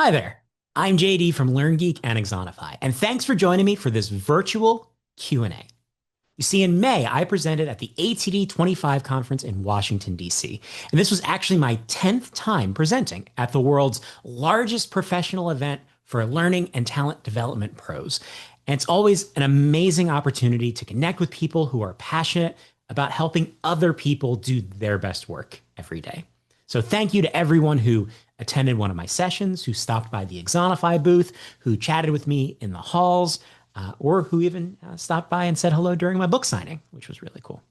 Hi there. I'm JD from LearnGeek and Exonify, and thanks for joining me for this virtual Q&A. You see, in May, I presented at the ATD25 conference in Washington, D.C., and this was actually my 10th time presenting at the world's largest professional event for learning and talent development pros. And it's always an amazing opportunity to connect with people who are passionate about helping other people do their best work every day. So thank you to everyone who attended one of my sessions, who stopped by the Exonify booth, who chatted with me in the halls, or who even stopped by and said hello during my book signing, which was really cool.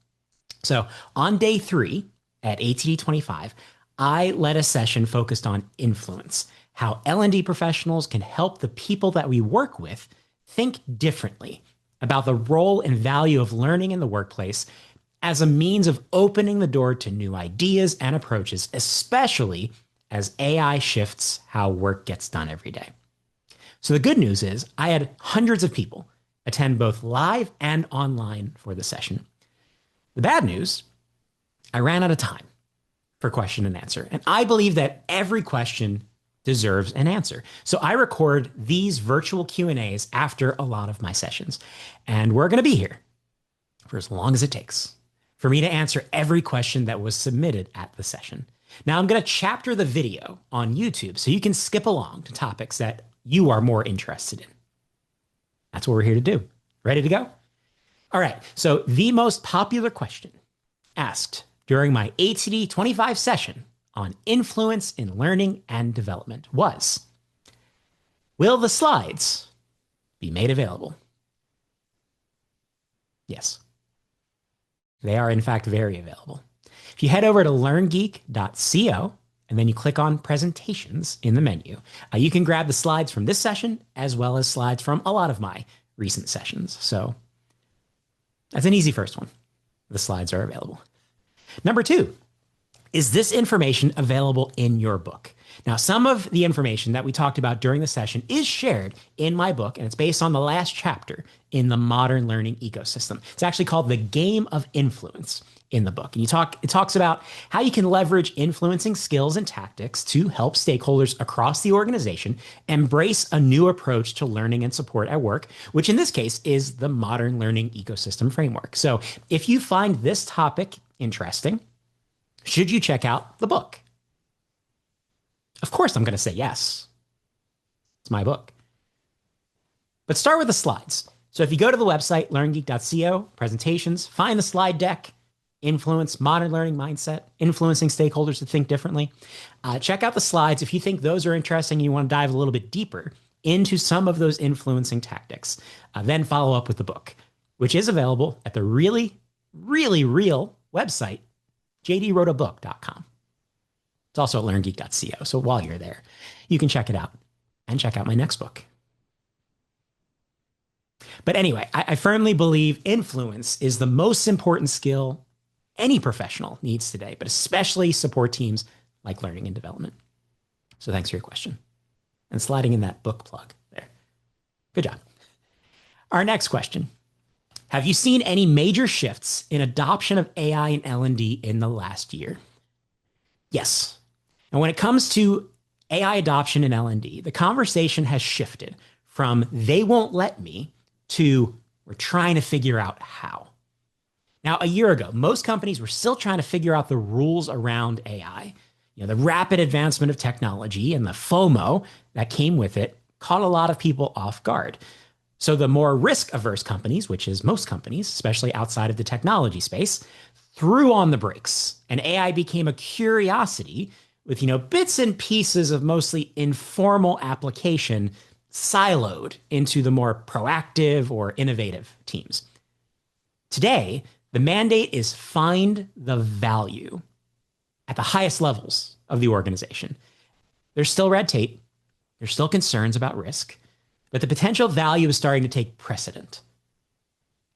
So on day 3 at ATD25, I led a session focused on influence, how L&D professionals can help the people that we work with think differently about the role and value of learning in the workplace as a means of opening the door to new ideas and approaches, especially as AI shifts how work gets done every day. So the good news is I had hundreds of people attend both live and online for the session. The bad news, I ran out of time for question and answer. And I believe that every question deserves an answer. So I record these virtual Q&As after a lot of my sessions. And we're going to be here for as long as it takes for me to answer every question that was submitted at the session. Now I'm going to chapter the video on YouTube so you can skip along to topics that you are more interested in. That's what we're here to do. Ready to go? All right. So the most popular question asked during my ATD25 session on influence in learning and development was, will the slides be made available? Yes. They are, in fact, very available. If you head over to LearnGeek.co and then you click on presentations in the menu, you can grab the slides from this session as well as slides from a lot of my recent sessions. So that's an easy first one. The slides are available. Number 2, is this information available in your book? Now, some of the information that we talked about during the session is shared in my book, and it's based on the last chapter in the modern learning ecosystem. It's actually called The Game of Influence in the book. And it talks about how you can leverage influencing skills and tactics to help stakeholders across the organization embrace a new approach to learning and support at work, which in this case is the modern learning ecosystem framework. So if you find this topic interesting, should you check out the book? Of course, I'm going to say yes. It's my book. But start with the slides. So if you go to the website, learngeek.co, presentations, find the slide deck, influence, modern learning mindset, influencing stakeholders to think differently. Check out the slides. If you think those are interesting and you want to dive a little bit deeper into some of those influencing tactics, then follow up with the book, which is available at the really, really real website, jdwroteabook.com. It's also at learngeek.co. So while you're there, you can check it out and check out my next book. But anyway, I firmly believe influence is the most important skill any professional needs today, but especially support teams like learning and development. So thanks for your question and sliding in that book plug there. Good job. Our next question. Have you seen any major shifts in adoption of AI and L&D in the last year? Yes. And when it comes to AI adoption in L&D, the conversation has shifted from they won't let me to we're trying to figure out how. Now, a year ago, most companies were still trying to figure out the rules around AI. The rapid advancement of technology and the FOMO that came with it caught a lot of people off guard. So the more risk-averse companies, which is most companies, especially outside of the technology space, threw on the brakes, and AI became a curiosity with, bits and pieces of mostly informal application siloed into the more proactive or innovative teams. Today, the mandate is find the value at the highest levels of the organization. There's still red tape. There's still concerns about risk, but the potential value is starting to take precedent.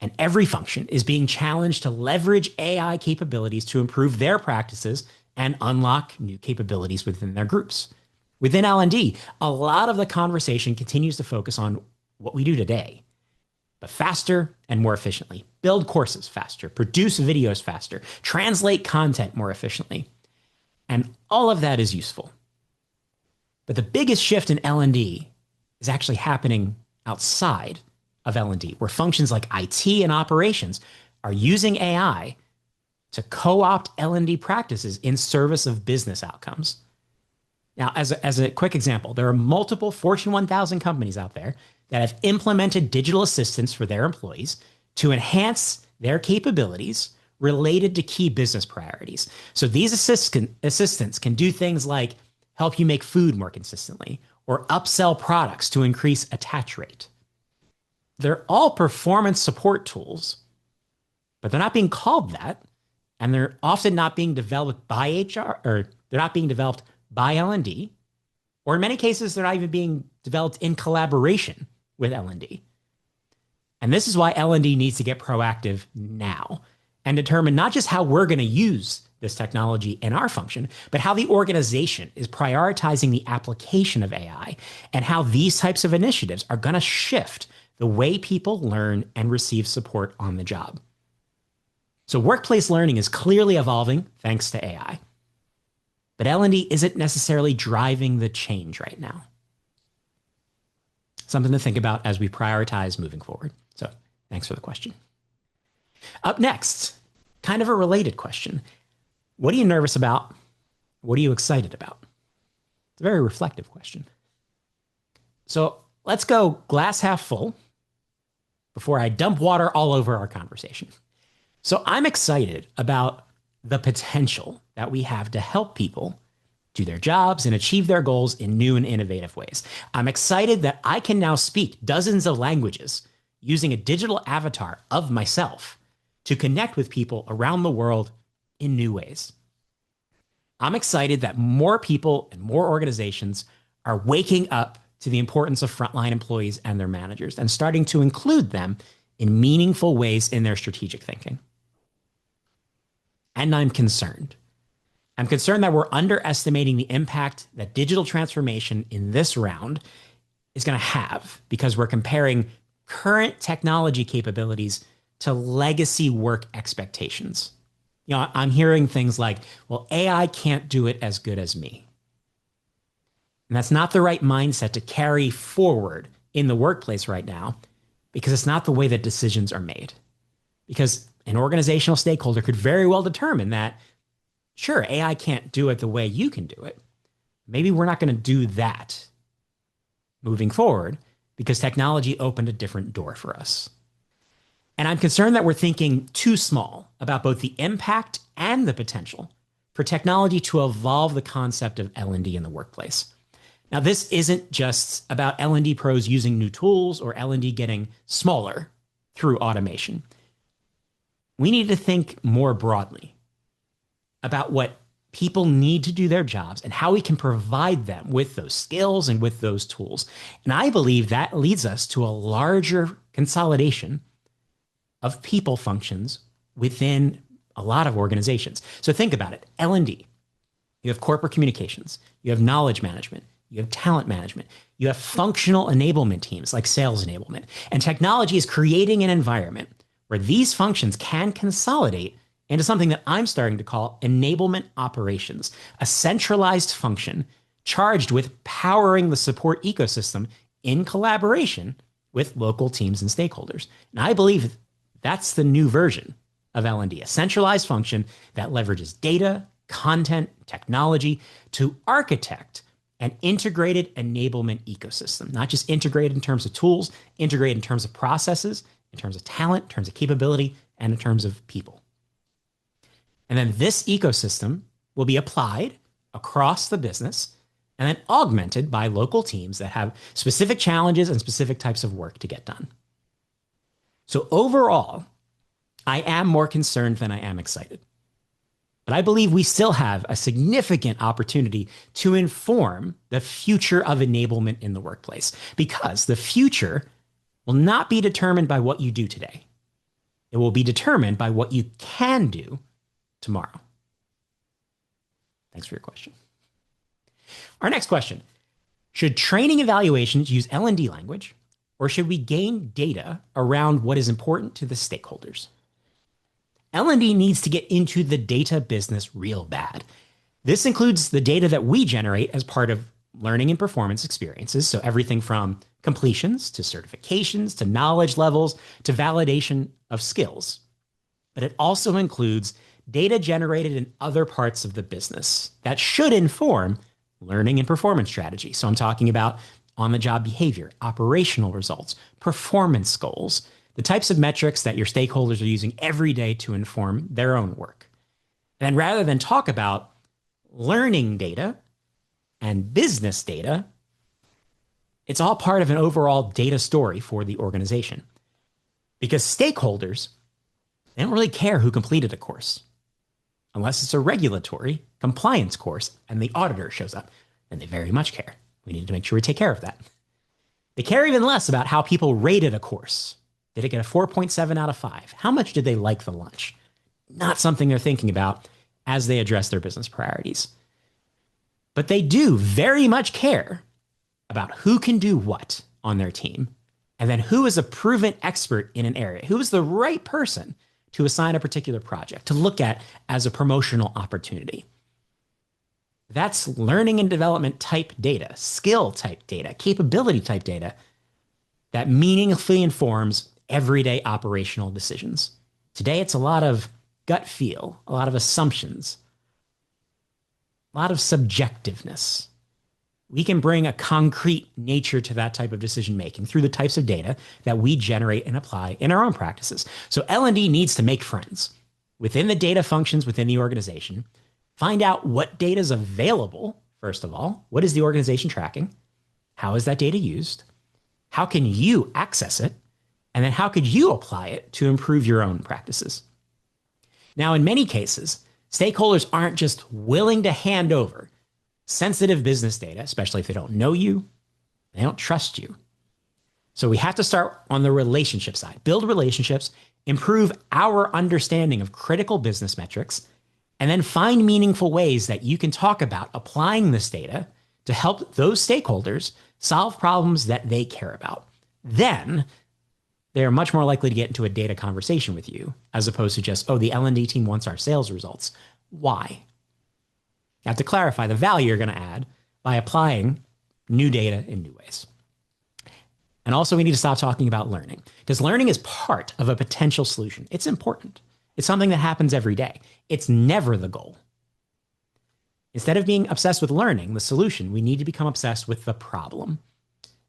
And every function is being challenged to leverage AI capabilities to improve their practices and unlock new capabilities within their groups. Within L&D, a lot of the conversation continues to focus on what we do today, but faster and more efficiently. Build courses faster, produce videos faster, translate content more efficiently. And all of that is useful. But the biggest shift in L&D is actually happening outside of L&D, where functions like IT and operations are using AI to co-opt L&D practices in service of business outcomes. Now, as a quick example, there are multiple Fortune 1000 companies out there that have implemented digital assistants for their employees to enhance their capabilities related to key business priorities. So these assistants can do things like help you make food more consistently or upsell products to increase attach rate. They're all performance support tools, but they're not being called that. And they're often not being developed by HR, or they're not being developed by L&D, or in many cases, they're not even being developed in collaboration with L&D. And this is why L&D needs to get proactive now and determine not just how we're going to use this technology in our function, but how the organization is prioritizing the application of AI and how these types of initiatives are going to shift the way people learn and receive support on the job. So workplace learning is clearly evolving thanks to AI. But L&D isn't necessarily driving the change right now. Something to think about as we prioritize moving forward. So thanks for the question. Up next, kind of a related question. What are you nervous about? What are you excited about? It's a very reflective question. So let's go glass half full before I dump water all over our conversation. So I'm excited about the potential that we have to help people do their jobs and achieve their goals in new and innovative ways. I'm excited that I can now speak dozens of languages using a digital avatar of myself to connect with people around the world in new ways. I'm excited that more people and more organizations are waking up to the importance of frontline employees and their managers and starting to include them in meaningful ways in their strategic thinking. And I'm concerned. I'm concerned that we're underestimating the impact that digital transformation in this round is going to have because we're comparing current technology capabilities to legacy work expectations. You know, I'm hearing things like, well, AI can't do it as good as me. And that's not the right mindset to carry forward in the workplace right now because it's not the way that decisions are made. Because an organizational stakeholder could very well determine that, sure, AI can't do it the way you can do it. Maybe we're not going to do that moving forward because technology opened a different door for us. And I'm concerned that we're thinking too small about both the impact and the potential for technology to evolve the concept of L&D in the workplace. Now, this isn't just about L&D pros using new tools or L&D getting smaller through automation. We need to think more broadly about what people need to do their jobs and how we can provide them with those skills and with those tools. And I believe that leads us to a larger consolidation of people functions within a lot of organizations. So think about it. L&D, you have corporate communications, you have knowledge management, you have talent management, you have functional enablement teams like sales enablement. And technology is creating an environment where these functions can consolidate into something that I'm starting to call enablement operations, a centralized function charged with powering the support ecosystem in collaboration with local teams and stakeholders. And I believe that's the new version of L&D, a centralized function that leverages data, content, technology to architect an integrated enablement ecosystem, not just integrated in terms of tools, integrated in terms of processes, in terms of talent, in terms of capability, and in terms of people. And then this ecosystem will be applied across the business and then augmented by local teams that have specific challenges and specific types of work to get done. So overall, I am more concerned than I am excited. But I believe we still have a significant opportunity to inform the future of enablement in the workplace, because the future will not be determined by what you do today. It will be determined by what you can do tomorrow. Thanks for your question. Our next question: should training evaluations use L&D language, or should we gain data around what is important to the stakeholders? L&D needs to get into the data business real bad. This includes the data that we generate as part of learning and performance experiences. So everything from completions to certifications to knowledge levels to validation of skills. But it also includes data generated in other parts of the business that should inform learning and performance strategy. So I'm talking about on-the-job behavior, operational results, performance goals, the types of metrics that your stakeholders are using every day to inform their own work. And rather than talk about learning data and business data, it's all part of an overall data story for the organization. Because stakeholders, they don't really care who completed a course. Unless it's a regulatory compliance course and the auditor shows up, then they very much care. We need to make sure we take care of that. They care even less about how people rated a course. Did it get a 4.7 out of 5? How much did they like the lunch? Not something they're thinking about as they address their business priorities. But they do very much care about who can do what on their team, and then who is a proven expert in an area, who is the right person to assign a particular project, to look at as a promotional opportunity. That's learning and development type data, skill type data, capability type data that meaningfully informs everyday operational decisions. Today, it's a lot of gut feel, a lot of assumptions, a lot of subjectiveness. We can bring a concrete nature to that type of decision making through the types of data that we generate and apply in our own practices. So L&D needs to make friends within the data functions within the organization, find out what data is available, first of all. What is the organization tracking? How is that data used? How can you access it? And then how could you apply it to improve your own practices? Now, in many cases, stakeholders aren't just willing to hand over sensitive business data, especially if they don't know you, they don't trust you. So we have to start on the relationship side, build relationships, improve our understanding of critical business metrics, and then find meaningful ways that you can talk about applying this data to help those stakeholders solve problems that they care about. Then they are much more likely to get into a data conversation with you, as opposed to just, oh, the L&D team wants our sales results. Why? You have to clarify the value you're going to add by applying new data in new ways. And also, we need to stop talking about learning, because learning is part of a potential solution. It's important. It's something that happens every day. It's never the goal. Instead of being obsessed with learning, the solution, we need to become obsessed with the problem.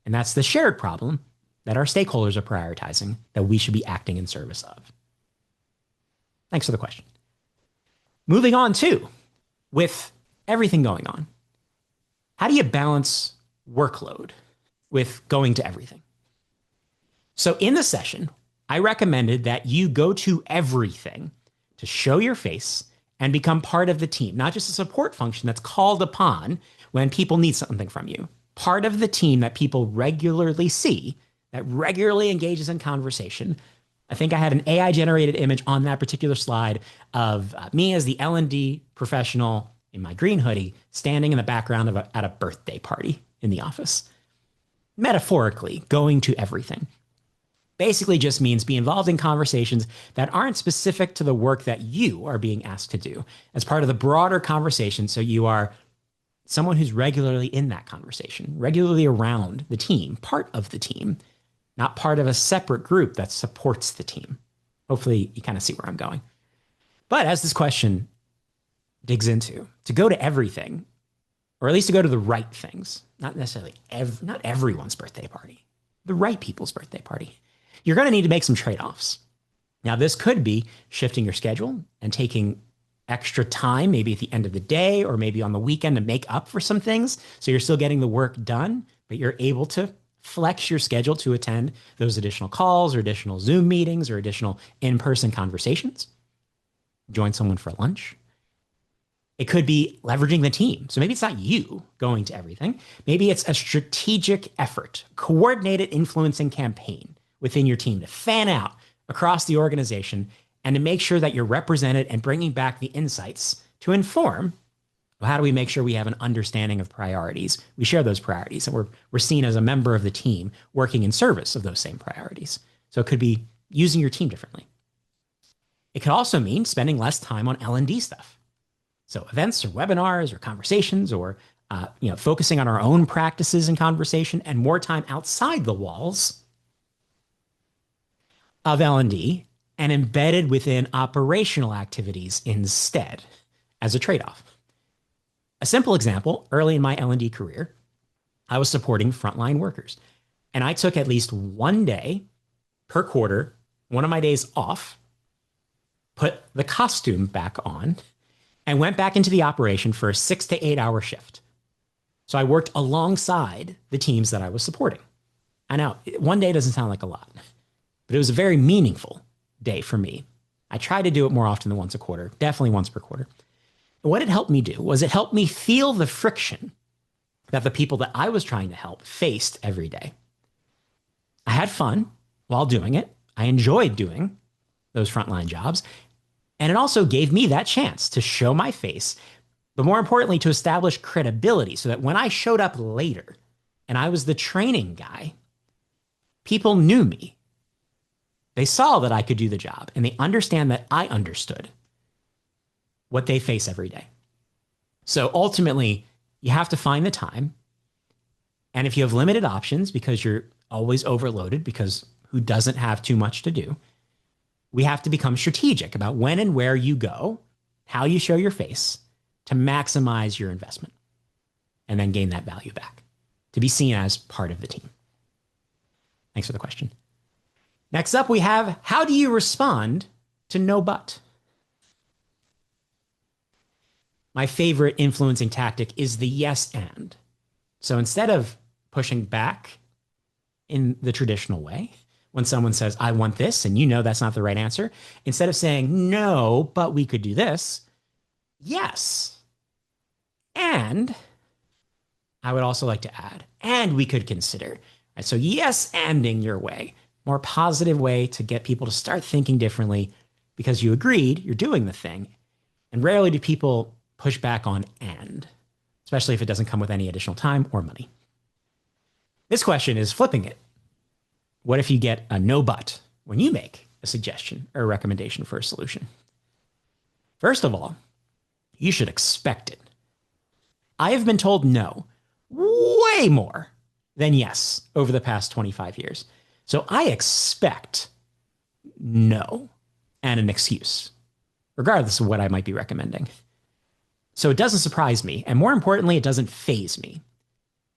And that's the shared problem that our stakeholders are prioritizing that we should be acting in service of. Thanks for the question. Moving on to, with everything going on, how do you balance workload with going to everything? So in the session, I recommended that you go to everything to show your face and become part of the team, not just a support function that's called upon when people need something from you. Part of the team that people regularly see, that regularly engages in conversation. I think I had an AI-generated image on that particular slide of me as the L&D professional in my green hoodie, standing in the background of at a birthday party in the office. Metaphorically, going to everything basically just means be involved in conversations that aren't specific to the work that you are being asked to do as part of the broader conversation. So you are someone who's regularly in that conversation, regularly around the team, part of the team, not part of a separate group that supports the team. Hopefully you kind of see where I'm going. But as this question digs into, to go to everything, or at least to go to the right things, not necessarily not everyone's birthday party, the right people's birthday party, you're going to need to make some trade-offs. Now, this could be shifting your schedule and taking extra time, maybe at the end of the day or maybe on the weekend, to make up for some things. So you're still getting the work done, but you're able to flex your schedule to attend those additional calls or additional Zoom meetings or additional in-person conversations. Join someone for lunch. It could be leveraging the team. So maybe it's not you going to everything. Maybe it's a strategic effort, coordinated influencing campaign within your team to fan out across the organization and to make sure that you're represented and bringing back the insights to inform, well, how do we make sure we have an understanding of priorities? We share those priorities and we're seen as a member of the team working in service of those same priorities. So it could be using your team differently. It could also mean spending less time on L&D stuff. So events or webinars or conversations or focusing on our own practices and conversation and more time outside the walls of L&D and embedded within operational activities instead as a trade-off. A simple example, early in my L&D career, I was supporting frontline workers. And I took at least one day per quarter, one of my days off, put the costume back on, and went back into the operation for a 6 to 8 hour shift. So I worked alongside the teams that I was supporting. I know one day doesn't sound like a lot, but it was a very meaningful day for me. I try to do it more often than once a quarter, definitely once per quarter. And what it helped me do was it helped me feel the friction that the people that I was trying to help faced every day. I had fun while doing it. I enjoyed doing those frontline jobs. And it also gave me that chance to show my face, but more importantly, to establish credibility so that when I showed up later and I was the training guy, people knew me. They saw that I could do the job and they understand that I understood what they face every day. So ultimately, you have to find the time. And if you have limited options because you're always overloaded, because who doesn't have too much to do, we have to become strategic about when and where you go, how you show your face to maximize your investment and then gain that value back to be seen as part of the team. Thanks for the question. Next up, we have, how do you respond to no but? My favorite influencing tactic is the yes and. So instead of pushing back in the traditional way, when someone says, I want this, and you know that's not the right answer, instead of saying, no, but we could do this, yes. And I would also like to add, and we could consider. Right? So yes, anding your way, more positive way to get people to start thinking differently because you agreed, you're doing the thing. And rarely do people push back on and, especially if it doesn't come with any additional time or money. This question is flipping it. What if you get a no but when you make a suggestion or a recommendation for a solution? First of all, you should expect it. I have been told no way more than yes over the past 25 years. So I expect no and an excuse, regardless of what I might be recommending. So it doesn't surprise me. And more importantly, it doesn't faze me.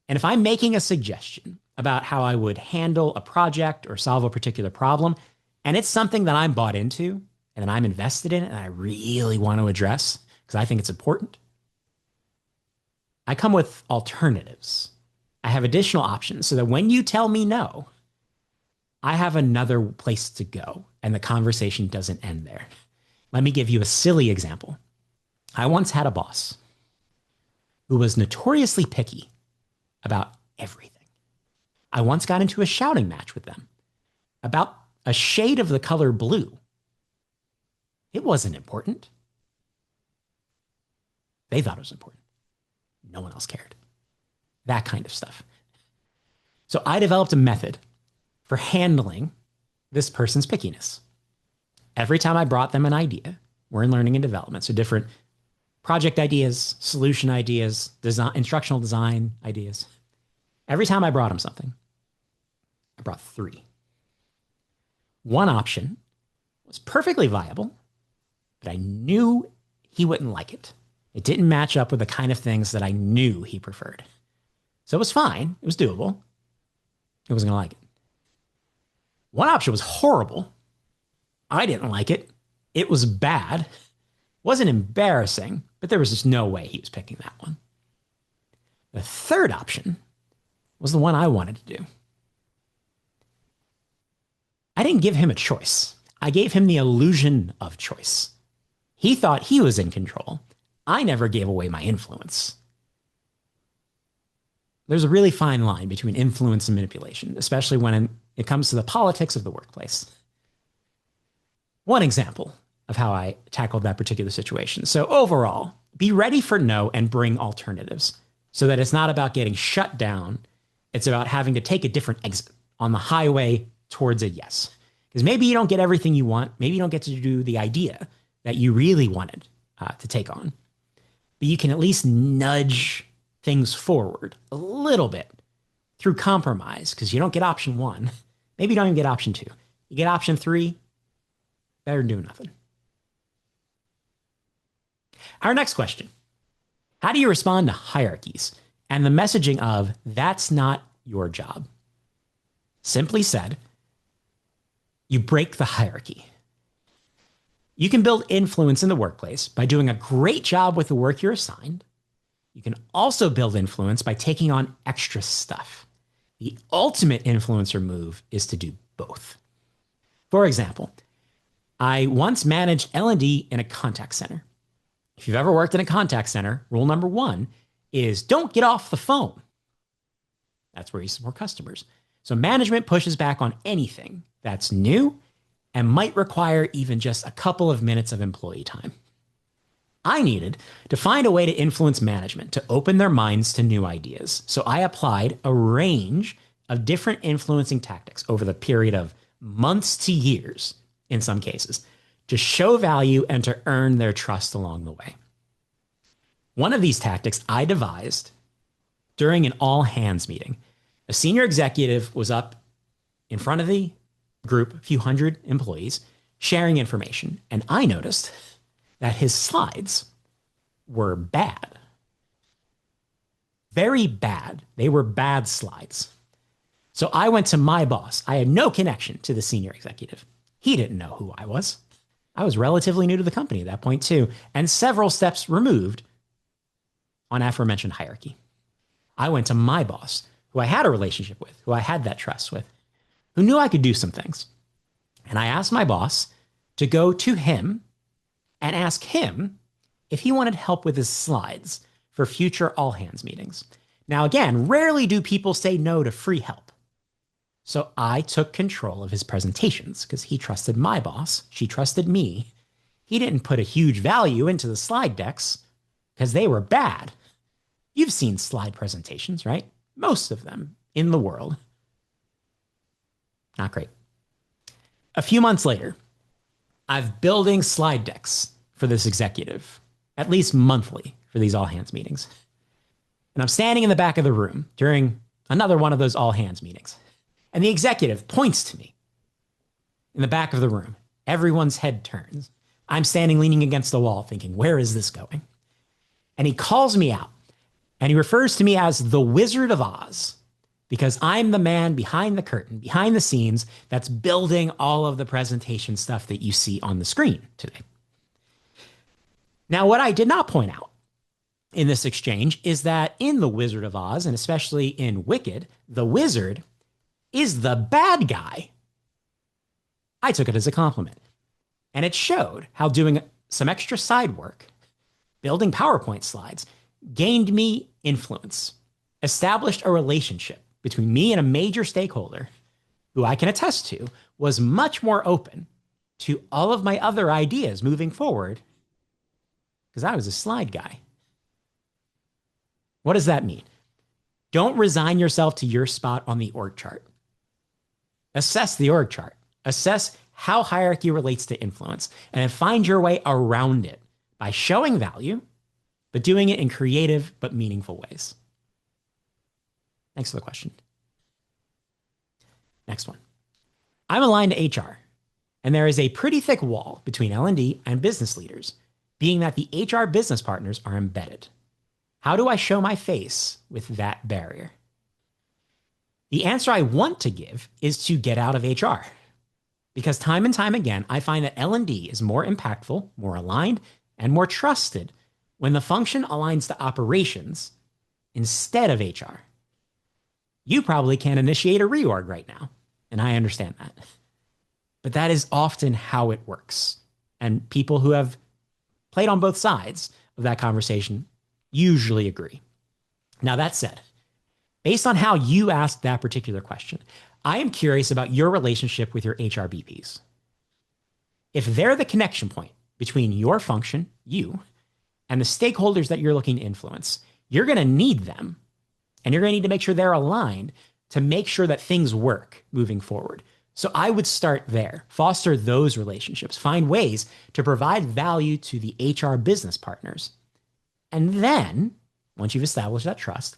And if I'm making a suggestion about how I would handle a project or solve a particular problem, and it's something that I'm bought into and that I'm invested in and I really want to address because I think it's important, I come with alternatives. I have additional options so that when you tell me no, I have another place to go and the conversation doesn't end there. Let me give you a silly example. I once had a boss who was notoriously picky about everything. I once got into a shouting match with them about a shade of the color blue. It wasn't important. They thought it was important. No one else cared. That kind of stuff. So I developed a method for handling this person's pickiness. Every time I brought them an idea, we're in learning and development, so different project ideas, solution ideas, design, instructional design ideas. Every time I brought him something, I brought 3. One option was perfectly viable, but I knew he wouldn't like it. It didn't match up with the kind of things that I knew he preferred. So it was fine. It was doable. He wasn't going to like it. One option was horrible. I didn't like it. It was bad. It wasn't embarrassing, but there was just no way he was picking that one. The third option was the one I wanted to do. I didn't give him a choice. I gave him the illusion of choice. He thought he was in control. I never gave away my influence. There's a really fine line between influence and manipulation, especially when it comes to the politics of the workplace. One example of how I tackled that particular situation. So overall, be ready for no and bring alternatives so that it's not about getting shut down. It's about having to take a different exit on the highway towards a yes. Because maybe you don't get everything you want. Maybe you don't get to do the idea that you really wanted to take on. But you can at least nudge things forward a little bit through compromise, because you don't get option one. Maybe you don't even get option two. You get option three, better than doing nothing. Our next question: how do you respond to hierarchies and the messaging of that's not your job? Simply said, you break the hierarchy. You can build influence in the workplace by doing a great job with the work you're assigned. You can also build influence by taking on extra stuff. The ultimate influencer move is to do both. For example, I once managed L&D in a contact center. If you've ever worked in a contact center, rule number one is don't get off the phone. That's where you support customers. So management pushes back on anything that's new and might require even just a couple of minutes of employee time. I needed to find a way to influence management to open their minds to new ideas. So I applied a range of different influencing tactics over the period of months to years, in some cases, to show value and to earn their trust along the way. One of these tactics I devised during an all-hands meeting. A senior executive was up in front of the group, a few hundred employees, sharing information, and I noticed that his slides were bad. Very bad. They were bad slides. So I went to my boss. I had no connection to the senior executive. He didn't know who I was. I was relatively new to the company at that point too, and several steps removed on aforementioned hierarchy. I went to my boss, who I had a relationship with, who I had that trust with, who knew I could do some things. And I asked my boss to go to him and ask him if he wanted help with his slides for future all-hands meetings. Now, again, rarely do people say no to free help. So I took control of his presentations because he trusted my boss. She trusted me. He didn't put a huge value into the slide decks because they were bad. You've seen slide presentations, right? Most of them in the world. Not great. A few months later, I'm building slide decks for this executive, at least monthly for these all-hands meetings. And I'm standing in the back of the room during another one of those all-hands meetings. And the executive points to me in the back of the room. Everyone's head turns. I'm standing leaning against the wall thinking, where is this going? And he calls me out. And he refers to me as the Wizard of Oz, because I'm the man behind the curtain, behind the scenes, that's building all of the presentation stuff that you see on the screen today. Now, what I did not point out in this exchange is that in The Wizard of Oz, and especially in Wicked, the wizard is the bad guy. I took it as a compliment. And it showed how doing some extra side work, building PowerPoint slides, gained me influence, established a relationship between me and a major stakeholder who I can attest to was much more open to all of my other ideas moving forward because I was a slide guy. What does that mean? Don't resign yourself to your spot on the org chart. Assess the org chart. Assess how hierarchy relates to influence and then find your way around it by showing value, but doing it in creative but meaningful ways. Thanks for the question. Next one. I'm aligned to HR, and there is a pretty thick wall between L&D and business leaders, being that the HR business partners are embedded. How do I show my face with that barrier? The answer I want to give is to get out of HR, because time and time again, I find that L&D is more impactful, more aligned, and more trusted when the function aligns to operations instead of HR. You probably can't initiate a reorg right now, and I understand that. But that is often how it works. And people who have played on both sides of that conversation usually agree. Now, that said, based on how you asked that particular question, I am curious about your relationship with your HRBPs. If they're the connection point between your function, you, and the stakeholders that you're looking to influence, you're going to need them. And you're going to need to make sure they're aligned to make sure that things work moving forward. So I would start there, foster those relationships, find ways to provide value to the HR business partners. And then once you've established that trust,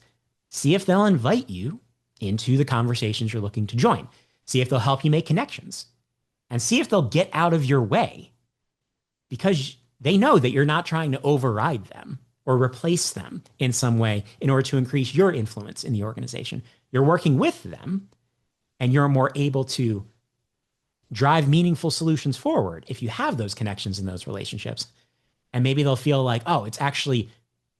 see if they'll invite you into the conversations you're looking to join. See if they'll help you make connections, and see if they'll get out of your way, because they know that you're not trying to override them or replace them in some way in order to increase your influence in the organization. You're working with them, and you're more able to drive meaningful solutions forward if you have those connections in those relationships. And maybe they'll feel like, oh, it's actually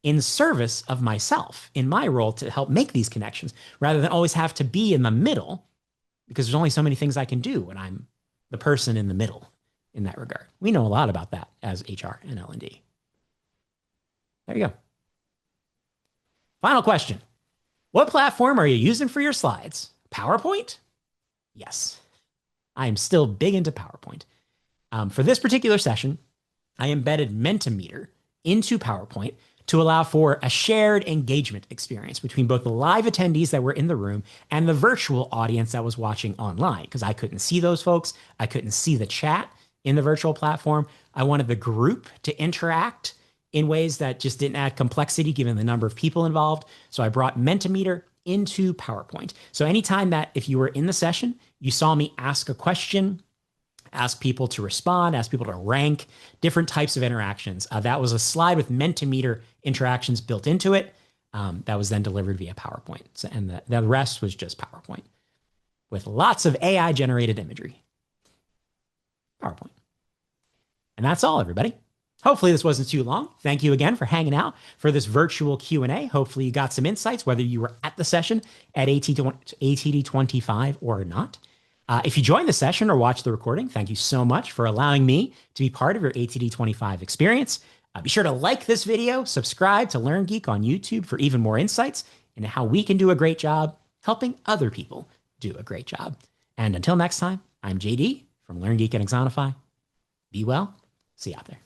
in service of myself, in my role, to help make these connections, rather than always have to be in the middle, because there's only so many things I can do when I'm the person in the middle in that regard. We know a lot about that as HR and L&D. There you go. Final question. What platform are you using for your slides? PowerPoint? Yes. I am still big into PowerPoint. For this particular session, I embedded Mentimeter into PowerPoint to allow for a shared engagement experience between both the live attendees that were in the room and the virtual audience that was watching online, because I couldn't see those folks. I couldn't see the chat in the virtual platform. I wanted the group to interact in ways that just didn't add complexity given the number of people involved. So I brought Mentimeter into PowerPoint. So anytime that if you were in the session, you saw me ask a question, ask people to respond, ask people to rank, different types of interactions. That was a slide with Mentimeter interactions built into it that was then delivered via PowerPoint. So, and the rest was just PowerPoint with lots of AI-generated imagery. PowerPoint. And that's all, everybody. Hopefully this wasn't too long. Thank you again for hanging out for this virtual Q&A. Hopefully you got some insights, whether you were at the session at ATD25 or not. If you joined the session or watched the recording, thank you so much for allowing me to be part of your ATD25 experience. Be sure to like this video, subscribe to LearnGeek on YouTube for even more insights into how we can do a great job helping other people do a great job. And until next time, I'm JD from LearnGeek and Exonify. Be well. See you out there.